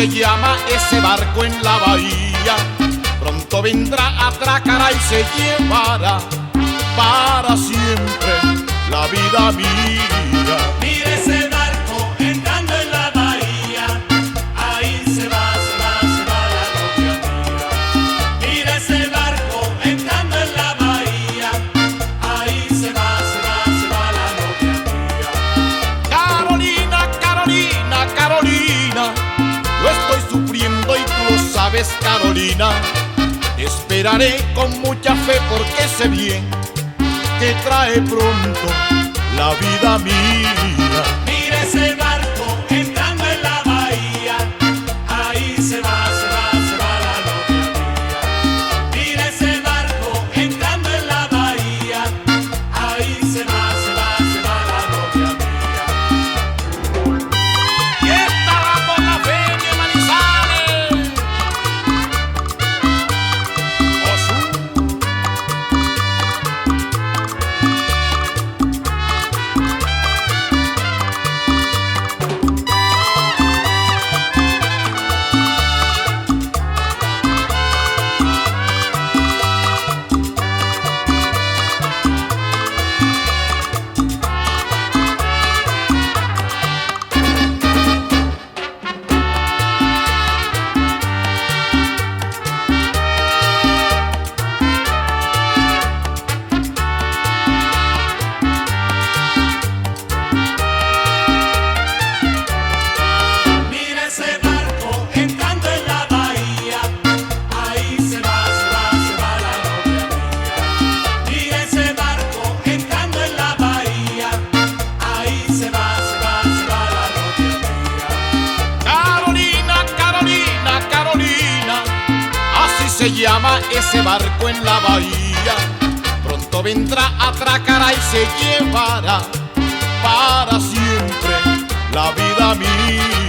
se llama ese barco en la bahía. Pronto vendrá, atracará y se llevará para siempre la vida mía. Mire ese barco entrando en la bahía, ahí se va la novia mía. Mire ese barco entrando en la bahía, ahí se va la novia mía. Carolina, Carolina, Carolina, yo estoy sufriendo y tú lo sabes, Carolina. Esperaré con mucha fe porque sé bien que trae pronto la vida mía. Mire ese barco entrando en la bahía, ahí se va la novia mía. Mire ese barco entrando en la bahía, ahí se va la novia mía. Y esta va por la feria Manizales. Se llama ese barco en la bahía. Pronto vendrá, atracará y se llevará para siempre la vida mía.